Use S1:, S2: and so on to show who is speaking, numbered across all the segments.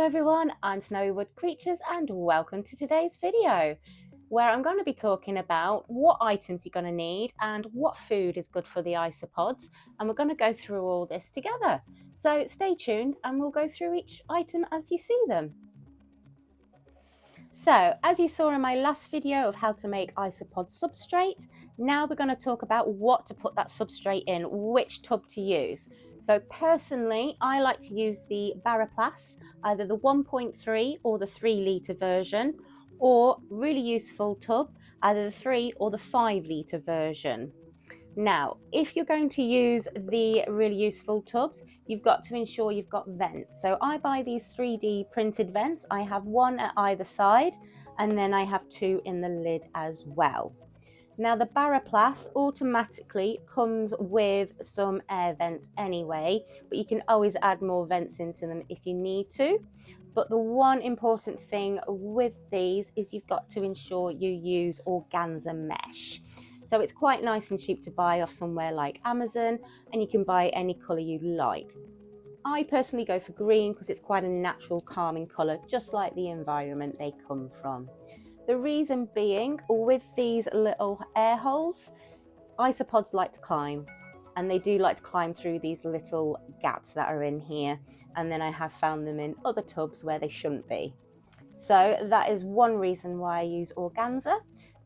S1: everyone, I'm Snowy Wood Creatures and welcome to today's video where I'm going to be talking about what items you're going to need and what food is good for the isopods, and we're going to go through all this together. So stay tuned and we'll go through each item as you see them. So as you saw in my last video of how to make isopod substrate, now we're going to talk about what to put that substrate in, which tub to use. So personally, I like to use the Braplast, either the 1.3 or the 3 litre version, or really useful tub, either the 3 or the 5 litre version. Now, if you're going to use the really useful tubs, you've got to ensure you've got vents. So I buy these 3D printed vents. I have one at either side, and then I have two in the lid as well. Now the Braplast automatically comes with some air vents anyway, but you can always add more vents into them if you need to. But the one important thing with these is you've got to ensure you use organza mesh. So it's quite nice and cheap to buy off somewhere like Amazon, and you can buy any colour you like. I personally go for green because it's quite a natural calming colour, just like the environment they come from. The reason being, with these little air holes, isopods like to climb, and they do like to climb through these little gaps that are in here, and then I have found them in other tubs where they shouldn't be. So that is one reason why I use organza.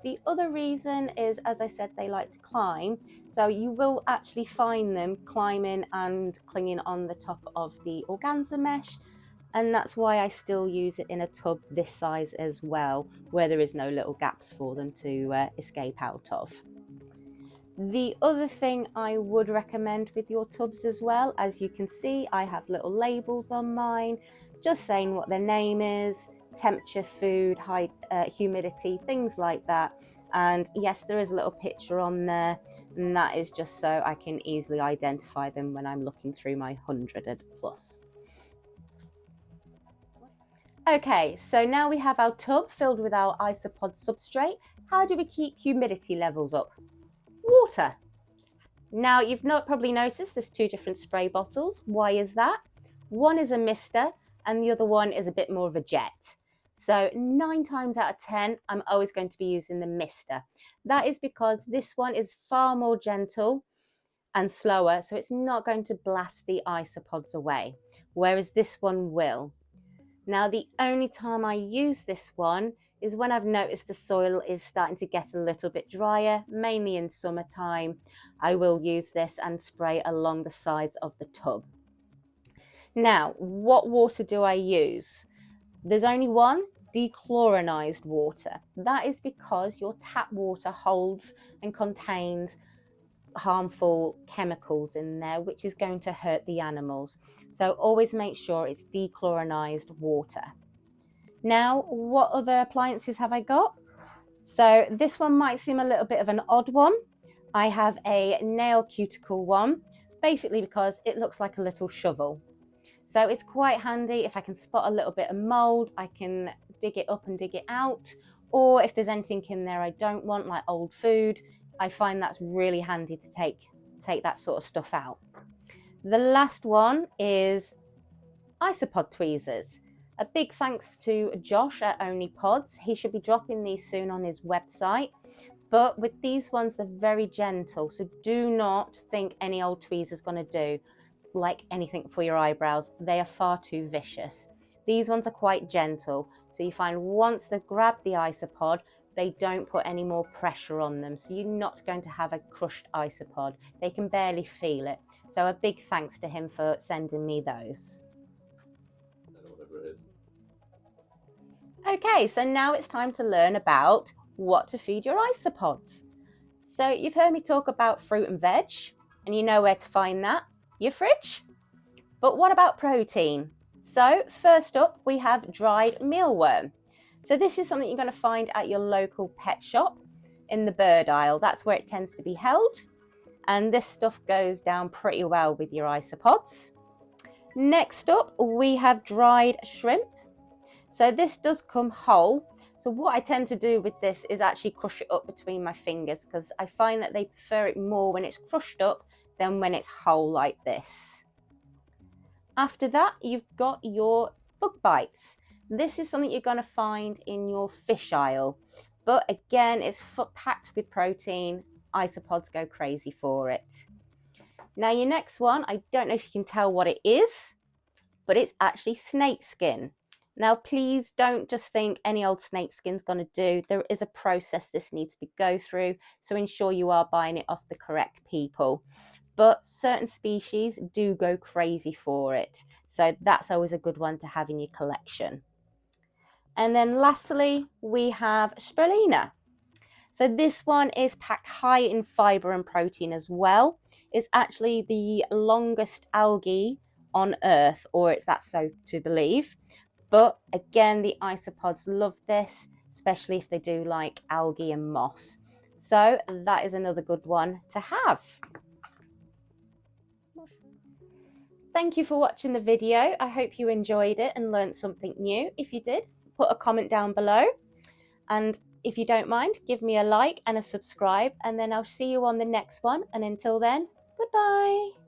S1: The other reason is, as I said, they like to climb, so you will actually find them climbing and clinging on the top of the organza mesh, and that's why I still use it in a tub this size as well, where there is no little gaps for them to escape out of. The other thing I would recommend with your tubs as well, as you can see, I have little labels on mine, just saying what their name is, temperature, food, height, humidity, things like that. And yes, there is a little picture on there, and that is just so I can easily identify them when I'm looking through my 100 plus. Okay, so now we have our tub filled with our isopod substrate. How do we keep humidity levels up? Water. Now you've probably noticed there's two different spray bottles. Why is that? One is a mister and the other one is a bit more of a jet. So 9 times out of 10, I'm always going to be using the mister. That is because this one is far more gentle and slower, so it's not going to blast the isopods away, whereas this one will. Now the only time I use this one is when I've noticed the soil is starting to get a little bit drier, mainly in summertime. I will use this and spray along the sides of the tub. Now, what water do I use? There's only one, dechlorinized water. That is because your tap water holds and contains harmful chemicals in there, which is going to hurt the animals. So always make sure it's dechlorinized water. Now, what other appliances have I got? So this one might seem a little bit of an odd one. I have a nail cuticle one, basically because it looks like a little shovel. So it's quite handy if I can spot a little bit of mold, I can dig it up and dig it out. Or if there's anything in there I don't want, like old food, I find that's really handy to take that sort of stuff out. The last one is isopod tweezers. A big thanks to Josh at Only Pods. He should be dropping these soon on his website. But with these ones, they're very gentle. So do not think any old tweezer's going to do. It's like anything for your eyebrows. They are far too vicious. These ones are quite gentle. So you find once they've grabbed the isopod, they don't put any more pressure on them. So you're not going to have a crushed isopod. They can barely feel it. So a big thanks to him for sending me those.
S2: Whatever it is.
S1: Okay, so now it's time to learn about what to feed your isopods. So you've heard me talk about fruit and veg, and you know where to find that, your fridge. But what about protein? So first up, we have dried mealworm. So this is something you're going to find at your local pet shop in the bird aisle. That's where it tends to be held. And this stuff goes down pretty well with your isopods. Next up, we have dried shrimp. So this does come whole. So what I tend to do with this is actually crush it up between my fingers, because I find that they prefer it more when it's crushed up than when it's whole like this. After that, you've got your bug bites. This is something you're going to find in your fish aisle, but again, it's packed with protein. Isopods go crazy for it. Now your next one, I don't know if you can tell what it is, but it's actually snake skin. Now please don't just think any old snake skin's going to do. There is a process this needs to go through, so ensure you are buying it off the correct people. But certain species do go crazy for it, so that's always a good one to have in your collection. And then lastly, we have spirulina. So this one is packed high in fiber and protein as well. It's actually the longest algae on Earth, or it's that so to believe. But again, the isopods love this, especially if they do like algae and moss. So that is another good one to have. Thank you for watching the video. I hope you enjoyed it and learned something new. If you did, put a comment down below. And if you don't mind, give me a like and a subscribe, and then I'll see you on the next one. And until then, goodbye.